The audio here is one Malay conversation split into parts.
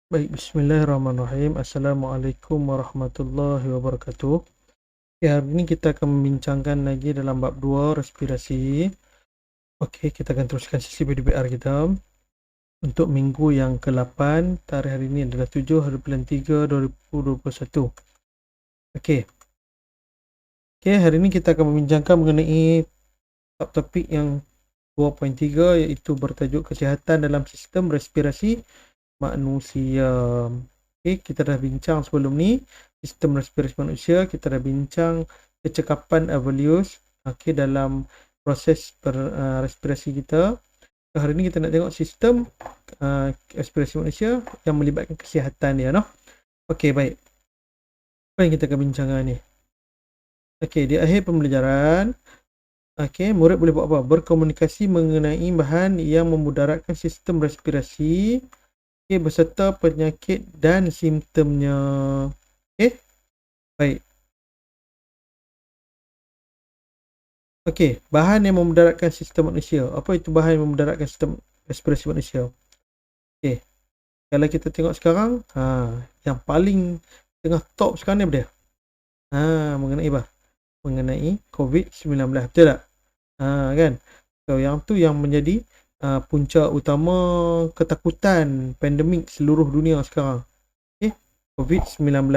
Baik, bismillahirrahmanirrahim. Assalamualaikum warahmatullahi wabarakatuh. Ya, hari ini kita akan membincangkan lagi dalam bab 2 respirasi. Okey, kita akan teruskan sesi PDPR kita untuk minggu yang ke-8. Tarikh hari ini adalah 7 hari bulan 3 2021. Okey. Okey, hari ini kita akan membincangkan mengenai topik yang 2.3 iaitu bertajuk kesihatan dalam sistem respirasi manusia. Okey, kita dah bincang sebelum ni sistem respirasi manusia, kita dah bincang kecekapan Avelius dalam proses respirasi kita. Hari ni kita nak tengok sistem respirasi manusia yang melibatkan kesihatan dia, noh. Okey, baik. Apa yang kita akan bincangkan ni? Okey, di akhir pembelajaran, murid boleh buat apa? Berkomunikasi mengenai bahan yang memudaratkan sistem respirasi, beserta penyakit dan simptomnya. Okey, baik. Okey, bahan yang memudaratkan sistem manusia. Apa itu bahan yang memudaratkan sistem respirasi manusia? Okey, kalau kita tengok sekarang, yang paling tengah top sekarang ni apa dia? Mengenai apa? Mengenai COVID-19, betul tak? Kan? So, yang tu yang menjadi punca utama ketakutan pandemik seluruh dunia sekarang. Okey, COVID-19.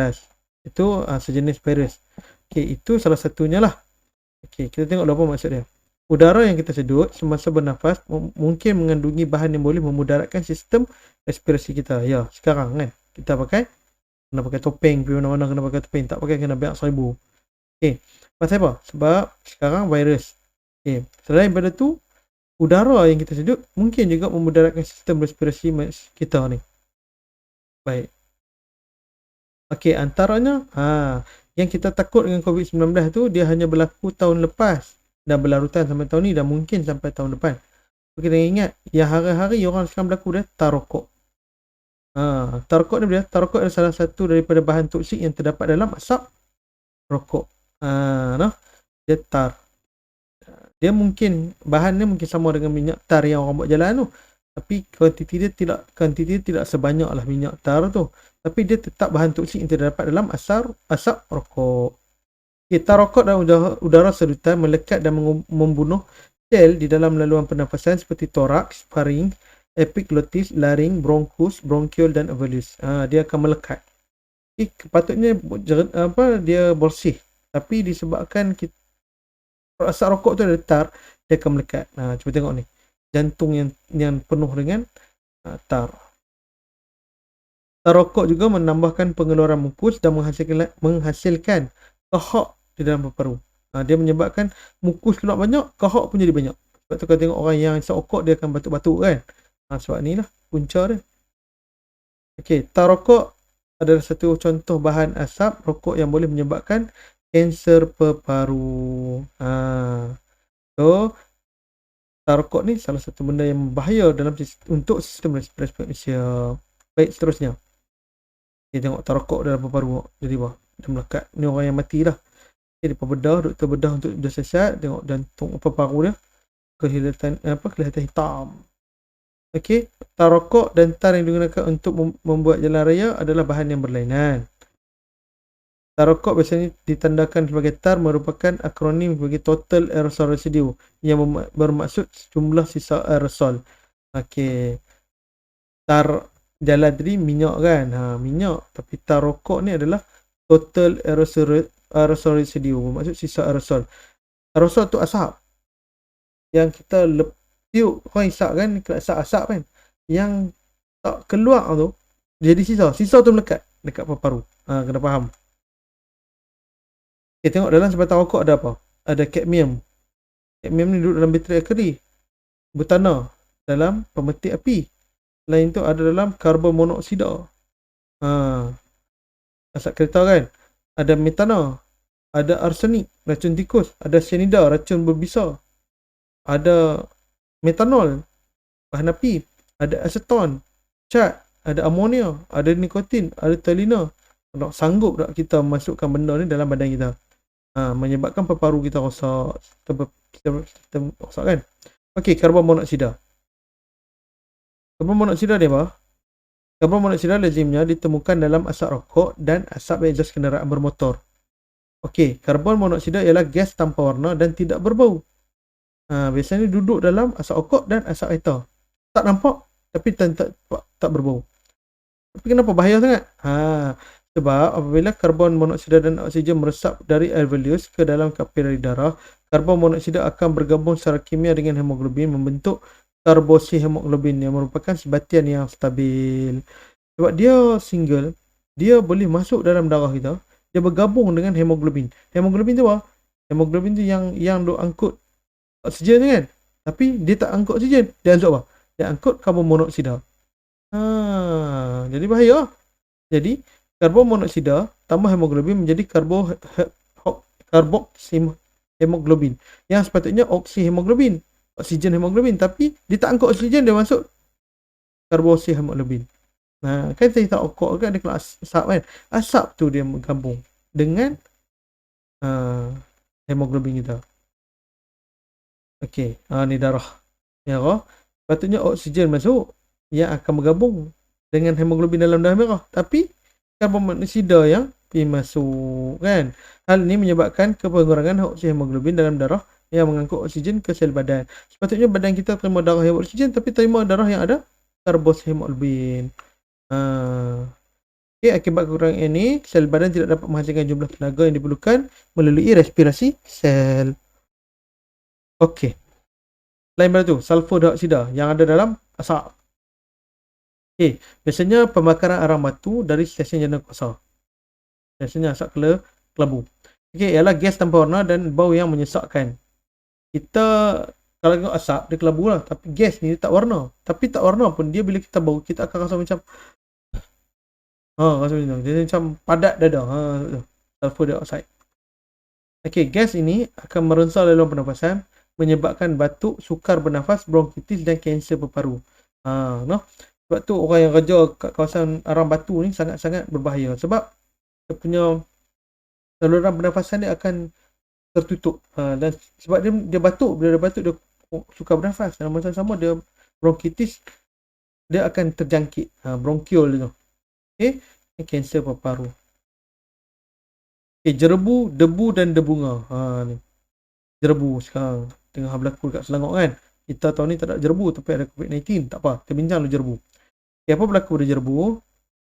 Itu sejenis virus. Okey, itu salah satunya lah. Okey, kita tengok apa maksud dia. Udara yang kita sedut semasa bernafas mungkin mengandungi bahan yang boleh memudaratkan sistem respirasi kita. Ya, sekarang kan kita kena pakai topeng, pergi mana-mana kena pakai topeng, tak pakai kena banyak 1000. Okey, pasal apa? Sebab sekarang virus. Okey, selain daripada tu, udara yang kita sedut mungkin juga memudaratkan sistem respirasi kita ni. Baik. Okey, antaranya yang kita takut dengan COVID-19 tu dia hanya berlaku tahun lepas dan berlarutan sampai tahun ni dan mungkin sampai tahun depan. Kita ingat yang hari-hari orang sekarang berlaku dia tarokok. Tarokok ni dia, tarokok adalah salah satu daripada bahan toksik yang terdapat dalam asap rokok. Nah, dia tar. Dia mungkin bahan dia mungkin sama dengan minyak tar yang orang buat jalan tu. Tapi kuantiti dia tidak sebanyaklah minyak tar tu. Tapi dia tetap bahan toksik yang terdapat dalam asap rokok. Tar rokok dalam udara sedutan melekat dan membunuh sel di dalam laluan pernafasan seperti toraks, faring, epiglottis, laring, bronchus, bronchiole dan alveolus. Dia akan melekat. Patutnya dia bersih. Tapi disebabkan asap rokok tu ada tar, dia akan melekat. Cuba tengok ni. Jantung yang penuh dengan tar. Tar rokok juga menambahkan pengeluaran mukus dan menghasilkan kahak di dalam paru-paru. Dia menyebabkan mukus keluar banyak, kahak pun jadi banyak. Sebab tu kalau tengok orang yang isap rokok dia akan batuk-batuk kan. Sebab ni lah punca dia. Okey, tar rokok adalah satu contoh bahan asap rokok yang boleh menyebabkan kanser paru-paru. So tar rokok ni salah satu benda yang berbahaya untuk sistem respirasi manusia. Baik, seterusnya. Kita tengok tar rokok dalam paru-paru jadi apa? Dia melekat. Ni orang yang mati lah. Dia doktor bedah untuk dia siasat, tengok jantung paru-paru dia kelihatan hitam. Okey, tar rokok dan tar yang digunakan untuk membuat jalan raya adalah bahan yang berlainan. Tar rokok biasanya ditandakan sebagai TAR merupakan akronim bagi Total Aerosol Residue yang bermaksud jumlah sisa aerosol. Okey. Tar jalan tadi minyak kan? Minyak. Tapi tar rokok ni adalah Total Aerosol Residue, bermaksud sisa aerosol. Aerosol tu asap. Yang kita tiup, orang isap kan, asap kan. Yang tak keluar tu jadi sisa. Sisa tu melekat dekat paru-paru. Kena faham. Okay, tengok dalam sebatang rokok ada apa? Ada kadmium. Kadmium ni duduk dalam bateri akri. Butana dalam pemetik api. Lain tu ada dalam karbon monoksida. Asap kereta kan. Ada metana. Ada arsenik, racun tikus. Ada cyanida, racun berbisa. Ada metanol, bahan api. Ada aseton, cat. Ada amonia. Ada nikotin. Ada telina. Sanggup tak kita masukkan benda ni dalam badan kita? Menyebabkan paru-paru kita rosak, sistem rosak kan. Okey, karbon monoksida. Karbon monoksida dia apa? Karbon monoksida lazimnya ditemukan dalam asap rokok dan asap exhaust kenderaan bermotor. Okey, karbon monoksida ialah gas tanpa warna dan tidak berbau. Biasanya duduk dalam asap rokok dan asap kereta. Tak nampak tapi tak berbau. Tapi kenapa bahaya sangat? Sebab apabila karbon monoksida dan oksigen meresap dari alveolus ke dalam kapilari darah, karbon monoksida akan bergabung secara kimia dengan hemoglobin membentuk karboksihemoglobin yang merupakan sebatian yang stabil. Sebab dia single, dia boleh masuk dalam darah kita, dia bergabung dengan hemoglobin. Hemoglobin tu apa? Hemoglobin tu yang duk angkut oksigen kan? Tapi dia tak angkut oksigen, dia angkut apa? Dia angkut karbon monoksida. Jadi bahaya. Jadi karbon monoksida tambah hemoglobin menjadi karboksihemoglobin yang sepatutnya oksihemoglobin, oksigen hemoglobin, tapi dia tak angkut oksigen, dia masuk karboksihemoglobin. Kan saya tak okok kan, dia keluar asap kan. Asap tu dia bergabung dengan hemoglobin kita. Okey, ni darah. Ya, patutnya oksigen masuk yang akan bergabung dengan hemoglobin dalam darah merah, tapi karbon monoksida yang pergi masuk kan. Hal ini menyebabkan pengurangan oksihemoglobin dalam darah yang mengangkut oksigen ke sel badan. Sepatutnya badan kita terima darah yang oksigen, tapi terima darah yang ada karboksihemoglobin. Okay, akibat kekurangan ini, sel badan tidak dapat menghasilkan jumlah tenaga yang diperlukan melalui respirasi sel. Okey. Lain pada tu, sulfur dioksida yang ada dalam asap. Okey, biasanya pembakaran arang batu dari stesen jana kuasa. Biasanya asap kelabu. Okey, ialah gas tanpa warna dan bau yang menyesakkan. Kita kalau tengok asap, dia kelabu lah. Tapi gas ni dia tak warna. Tapi tak warna pun, dia bila kita bau, kita akan rasa macam rasa macam dia macam padat dada. Sulfur dioksida. Okey, gas ini akan meronsal dalam pernafasan, menyebabkan batuk, sukar bernafas, bronkitis dan kanser paru-paru. Sebab tu orang yang kerja kat kawasan arang batu ni sangat-sangat berbahaya, sebab dia punya saluran pernafasan dia akan tertutup. Dan sebab dia batuk, bila dia batuk dia sukar bernafas, dan sama-sama dia bronkitis, dia akan terjangkit bronkiol tu. Okey, kanser paru-paru. Okey, jerebu, debu dan debunga. Ni jerebu sekarang tengah berlaku dekat Selangor kan. Kita tahun ni tak ada jerebu, tapi ada COVID-19. Tak apa, kita bincang dulu jerebu. Okay, apa berlaku pada jerebu?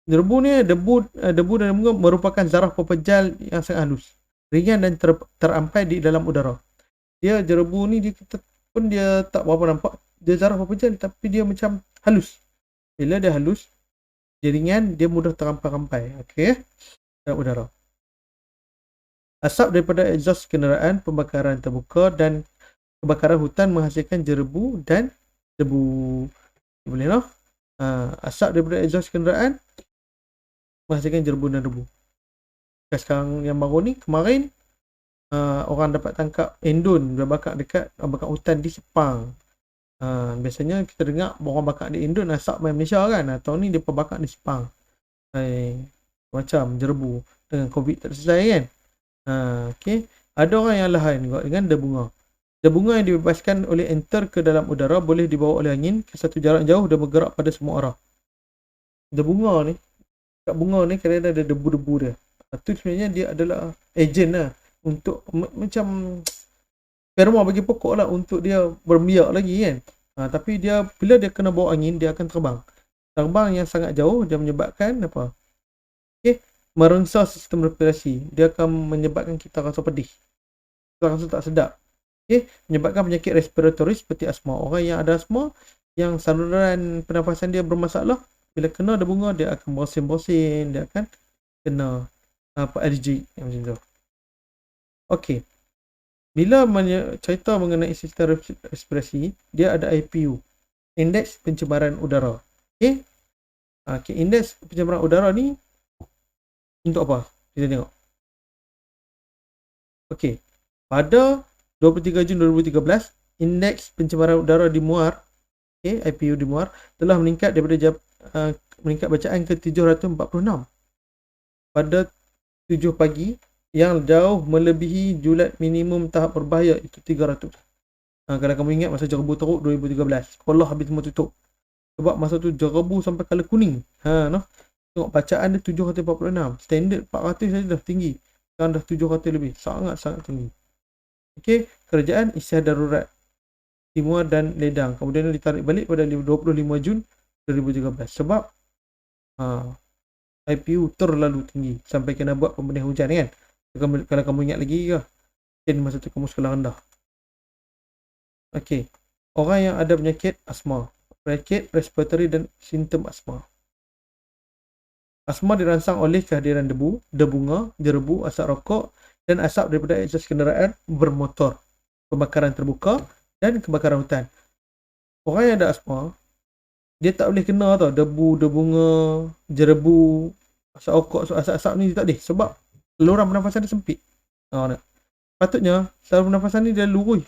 Jerebu ni, debu dan debunga merupakan zarah pepejal yang sangat halus, ringan dan terampai di dalam udara. Dia jerebu ni dia tak berapa nampak, dia zarah pepejal tapi dia macam halus. Bila dia halus, dia ringan, dia mudah terampai-rampai. Okey, dalam udara. Asap daripada exhaust kenderaan, pembakaran terbuka dan kebakaran hutan menghasilkan jerebu dan debu. Boleh lah. Asap daripada exhaust kenderaan menghasilkan jerebu dan debu. Sekarang yang baru ni, kemarin orang dapat tangkap endun dia bakar dekat hutan di Sepang. Biasanya kita dengar orang bakar di endun asap main Malaysia kan. Tahun ni dia bakar di Sepang. Macam jerebu dengan COVID tak selesai kan. Okay. Ada orang yang lahan juga dengan debunga. Debunga yang dibebaskan oleh enter ke dalam udara boleh dibawa oleh angin ke satu jarak jauh dan bergerak pada semua arah. Debunga ni, kat bunga ni kadang-kadang ada debu-debu dia. Itu sebenarnya dia adalah ejen lah untuk macam sperma bagi pokok lah, untuk dia bermiak lagi kan. Tapi dia bila dia kena bawa angin, dia akan terbang. Terbang yang sangat jauh, dia menyebabkan apa? Okay, merongsar sistem respirasi. Dia akan menyebabkan kita rasa pedih, kita rasa tak sedap. Okay, menyebabkan penyakit respiratory seperti asma. Orang yang ada asma, yang saluran pernafasan dia bermasalah, bila kena debunga dia akan bersin-bersin, dia akan kena alergi macam tu. Okey. Bila cerita mengenai sistem respirasi, dia ada IPU, indeks pencemaran udara. Okey. Indeks pencemaran udara ni untuk apa? Kita tengok. Okey. Pada 23 Jun 2013, indeks pencemaran udara di Muar, IPU di Muar telah meningkat daripada meningkat bacaan ke 746 pada 7 pagi, yang jauh melebihi julat minimum tahap berbahaya itu 300. Kalau kamu ingat masa jerebu teruk 2013, sekolah habis semua tutup. Sebab masa tu jerebu sampai color kuning. Noh. Tengok bacaan dia 746. Standard 400 saja dah tinggi. Sekarang dah 700 lebih. Sangat-sangat tinggi. Okey, kerajaan isyah darurat Timur dan Ledang. Kemudian ditarik balik pada 25 Jun 2013. Sebab IPU terlalu tinggi sampai kena buat pembenihan hujan kan. Kalau kamu ingat lagi ke, mungkin masa tu kamu sekolah rendah. Okey, orang yang ada penyakit asma, penyakit respiratory dan simptom asma. Asma dirangsang oleh kehadiran debu, debunga, jerebu, asap rokok dan asap daripada eksos kenderaan bermotor, pembakaran terbuka dan kebakaran hutan. Orang yang ada asma, dia tak boleh kena tau debu, debunga, jerebu, asap rokok, asap-asap ni dia tak boleh sebab saluran pernafasan dia sempit. Patutnya saluran pernafasan ni dia lurus.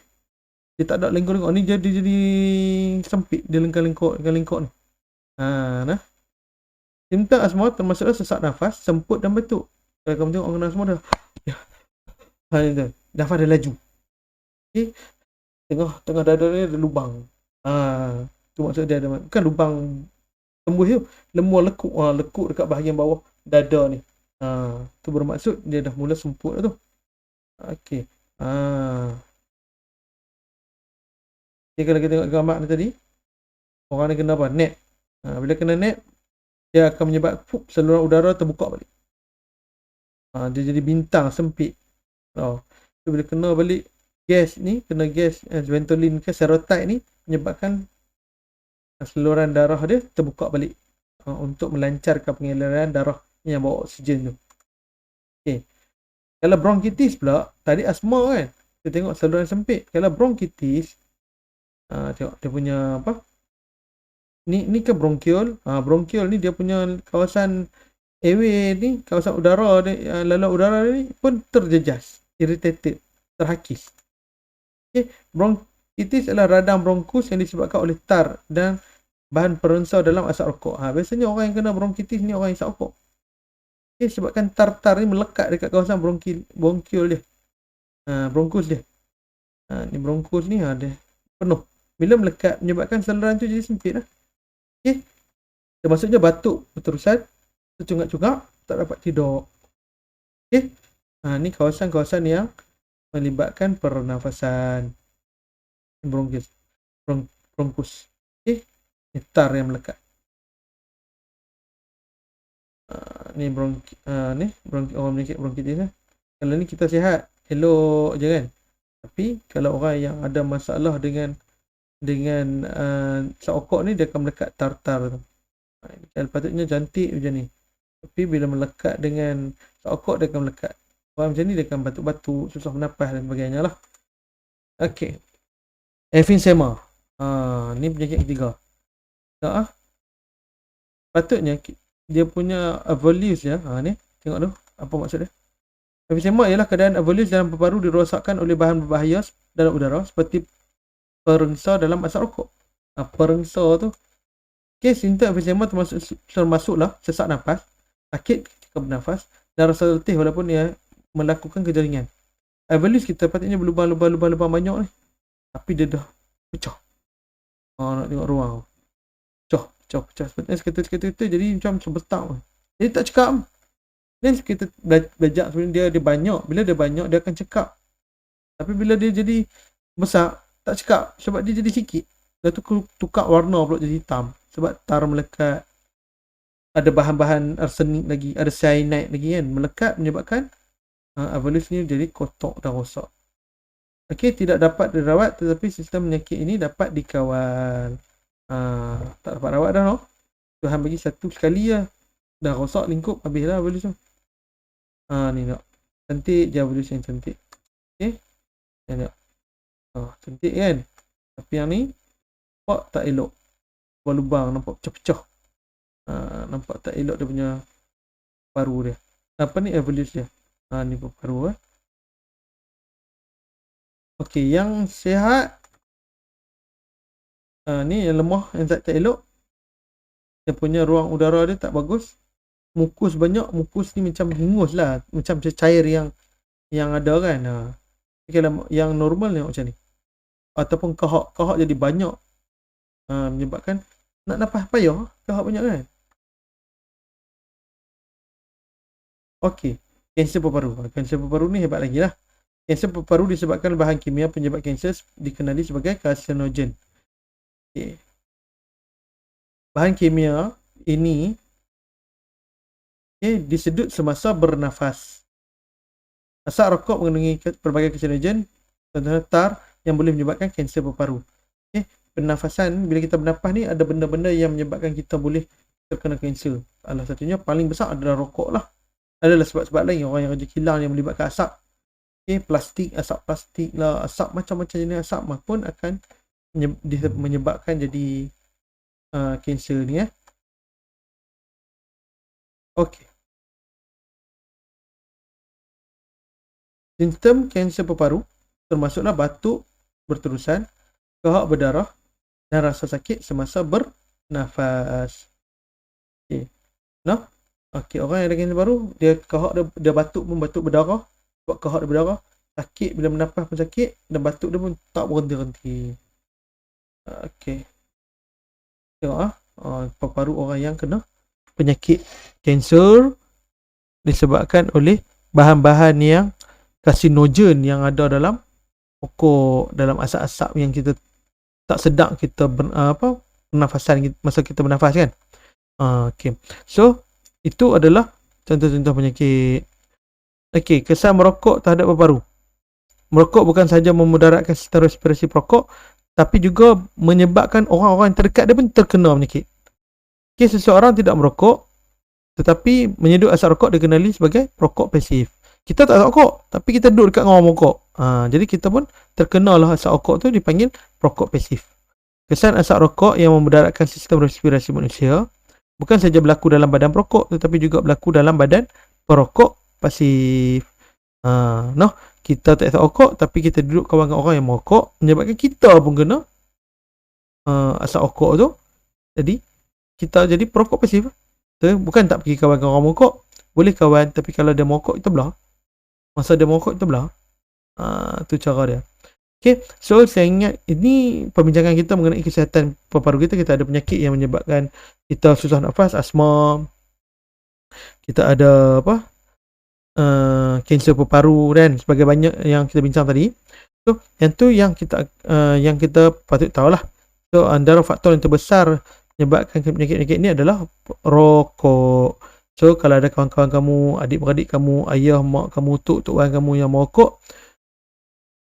Dia tak ada lengkok-lengkok ni, jadi sempit, dia lengkar-lengkok ni. Nah. Simptom asma termasuklah sesak nafas, semput dan batuk. Kalau kamu tengok orang asma dah nafas dia laju. Okey. Tengah dada ni ada lubang. Tu maksud dia ada, bukan lubang tembus tu, lemur lekuk. Lekuk dekat bahagian bawah dada ni. Tu bermaksud dia dah mula semput dah tu. Okey. Jadi kalau kita tengok gambar ni tadi, orang ni kena apa? Net. Bila kena net, dia akan menyebabkan saluran udara terbuka balik. Dia jadi bintang sempit. Bila kena balik gas ni, kena gas Ventolin ke Serotype ni, menyebabkan saluran darah dia terbuka balik untuk melancarkan pengaliran darah yang bawa oksigen tu. Okey. Kalau bronkitis pula, tadi asma kan, kita tengok saluran sempit. Kalau bronkitis, tengok dia punya apa? Ni ke bronkiol. Bronkiol ni dia punya kawasan airway ni, kawasan udara dia, laluan udara ni pun terjejas, irritated, terhakis. Okey, bronkitis adalah radang bronkus yang disebabkan oleh tar dan bahan perensau dalam asap rokok. Biasanya orang yang kena bronkitis ni orang yang isap rokok. Okey, sebabkan tar ni melekat dekat kawasan bronkiol dia. Bronkus dia. Ni bronkus ni dia penuh. Bila melekat menyebabkan saluran tu jadi sempit lah. Okey. Termasuknya batuk berterusan, tercungak-cungak, tak dapat tidur. Okey. Ni kawasan-kawasan yang melibatkan pernafasan. Bronkus. Okey. Ni tar yang melekat. Ni orang penyakit bronkitis lah. Kalau ni kita sihat, elok je kan. Tapi kalau orang yang ada masalah dengan sokok ni, dia akan melekat tar-tar tu. Patutnya cantik macam ni. Tapi bila melekat dengan sokok, dia akan melekat. Orang macam ni dia akan batuk-batuk, susah bernafas dan sebagainya lah. Okey. Emphysema. Ni penyakit ketiga. Patutnya dia punya evolus ya. Ni tengok tu apa maksud dia. Emphysema ialah keadaan evolus dalam paru-paru dirosakkan oleh bahan berbahaya dalam udara seperti perengsa dalam asap rokok. Perengsa tu. Okey, simptom emphysema termasuklah sesak nafas, sakit ketika bernafas dan rasa letih walaupun dia melakukan kejaringan. Evolus kita patutnya berlubang banyak ni. Tapi dia dah pecah. Nak tengok ruang. Pecah. Sepertinya seketul-seketul jadi macam sebetak. Jadi tak cekap. Dan kita belajar sebenarnya dia banyak. Bila dia banyak, dia akan cekap. Tapi bila dia jadi besar, tak cekap. Sebab dia jadi sikit. Lepas tu tukar warna pula jadi hitam. Sebab tar melekat. Ada bahan-bahan arsenik lagi. Ada cyanide lagi kan. Melekat menyebabkan evolus ni jadi kotak dan rosak. Okey, tidak dapat dirawat tetapi sistem penyakit ini dapat dikawal. Tak dapat rawat dah no. Tuhan bagi satu sekali lah. Dah rosak lingkup, habislah evolus tu. Ni nak. Cantik je evolus yang cantik. Okey. Tengok. Cantik kan. Tapi yang ni nampak tak elok. Lubang nampak pecah-pecah. Nampak tak elok dia punya paru dia. Apa ni evolus dia. Ni paru Okey, yang sihat ni yang lemah, yang tak elok. Dia punya ruang udara dia tak bagus. Mukus banyak, mukus ni macam hingus lah, macam cair yang ada kan. Kalau yang normal ni macam ni. Ataupun kahak jadi banyak. Menyebabkan Nak nafas payah kahak banyak kan. Okey, kanser paru-paru. Kanser paru-paru ni hebat lagi lah. Kanser paru-paru disebabkan bahan kimia penyebab kanser dikenali sebagai karsinogen. Okay. Bahan kimia ini disedut semasa bernafas. Asap rokok mengandungi pelbagai karsinogen, contohnya tar yang boleh menyebabkan kanser paru-paru. Pernafasan, bila kita bernafas ni ada benda-benda yang menyebabkan kita boleh terkena kanser. Salah satunya paling besar adalah rokok lah. Adalah sebab-sebab lain, orang yang kerja kilang yang melibatkan asap. Plastik, asap plastik lah, asap macam-macam jenis asap pun akan menyebabkan jadi kanser ni Okey. Simptom kanser paru-paru termasuklah batuk berterusan, kahak berdarah dan rasa sakit semasa bernafas. Okey. Nah, okey, orang yang ada kanser paru, dia kahak dia batuk pun batuk berdarah, sebab kahak dia berdarah, sakit bila bernafas pun sakit dan batuk dia pun tak berhenti-henti. Okey. Tengok paru-paru orang yang kena penyakit kanser disebabkan oleh bahan-bahan yang karsinogen yang ada dalam rokok, dalam asap-asap yang kita tak sedap kita pernafasan masa kita bernafas kan. Okey. So, itu adalah contoh-contoh penyakit. Okey, kesan merokok terhadap paru-paru. Merokok bukan sahaja memudaratkan sistem respirasi perokok, tapi juga menyebabkan orang-orang terdekat dia pun terkena penyakit. Okey, seseorang tidak merokok tetapi menyedut asap rokok dikenali sebagai perokok pasif. Kita tak rokok, tapi kita duduk dekat dengan orang merokok. Jadi kita pun terkena lah asap rokok tu dipanggil perokok pasif. Kesan asap rokok yang memudaratkan sistem respirasi manusia bukan saja berlaku dalam badan perokok, tetapi juga berlaku dalam badan perokok pasif. Kita tak rokok, tapi kita duduk kawan dengan orang yang merokok, menyebabkan kita pun kena asap rokok tu. Jadi kita jadi perokok pasif. Bukan tak pergi kawan dengan orang merokok, boleh kawan, tapi kalau dia merokok kita belah. Masa dia merokok kita belah. Tu cara dia. Okay, so saya ingat ini perbincangan kita mengenai kesihatan paru-paru kita. Kita ada penyakit yang menyebabkan kita susah nafas, asma. Kita ada kanser paru-paru dan sebagai banyak yang kita bincang tadi. So, yang kita patut tahulah. So, antara faktor yang terbesar menyebabkan penyakit-penyakit ini adalah rokok. So, kalau ada kawan-kawan kamu, adik-beradik kamu, ayah, mak kamu, tok-tokan kamu yang merokok,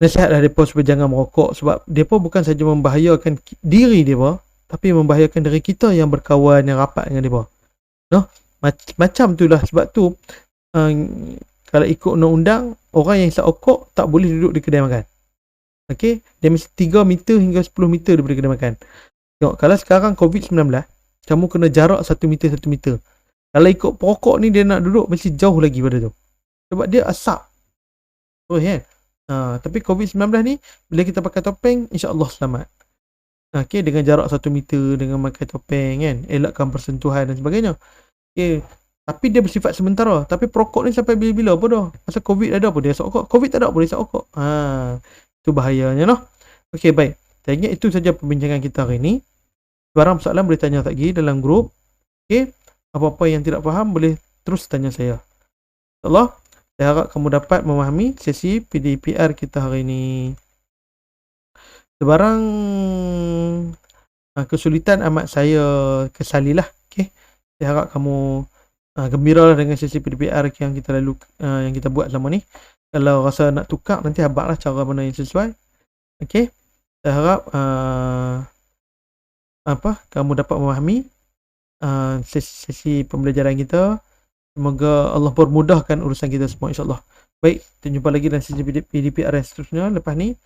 nasihatlah mereka supaya jangan merokok. Sebab mereka bukan saja membahayakan diri mereka, tapi membahayakan diri kita yang berkawan, yang rapat dengan mereka. Macam tu lah. Sebab tu, kalau ikut undang-undang, orang yang isap rokok tak boleh duduk di kedai makan. Okay? Dia mesti 3 meter hingga 10 meter daripada kedai makan. Tengok, kalau sekarang COVID-19, kamu kena jarak 1 meter 1 meter. Kalau ikut perokok ni, dia nak duduk mesti jauh lagi pada tu. Sebab dia asap. Tapi COVID-19 ni, bila kita pakai topeng, insya-Allah selamat. Okay, dengan jarak 1 meter, dengan pakai topeng kan, elakkan persentuhan dan sebagainya. Okay. Tapi dia bersifat sementara. Tapi perokok ni sampai bila-bila apa dah. Masa COVID ada apa dia isap rokok. COVID tak ada boleh isap rokok. Itu bahayanya lah. Okay, baik. Saya ingat itu saja perbincangan kita hari ini. Barang soalan boleh tanya lagi dalam grup. Okay. Apa-apa yang tidak faham boleh terus tanya saya. InsyaAllah, saya harap kamu dapat memahami sesi PDPR kita hari ini. Sebarang kesulitan amat saya kesalilah. Okay. Saya harap kamu gembiralah dengan sesi PDPR yang kita yang kita buat selama ni. Kalau rasa nak tukar, nanti habaklah cara mana yang sesuai. Okay. Saya harap kamu dapat memahami sesi pembelajaran kita. Semoga Allah permudahkan urusan kita semua, insyaAllah. Baik, kita jumpa lagi dalam sesi PDPR yang seterusnya lepas ni.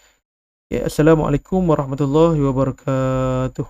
Okay, Assalamualaikum warahmatullahi wabarakatuh.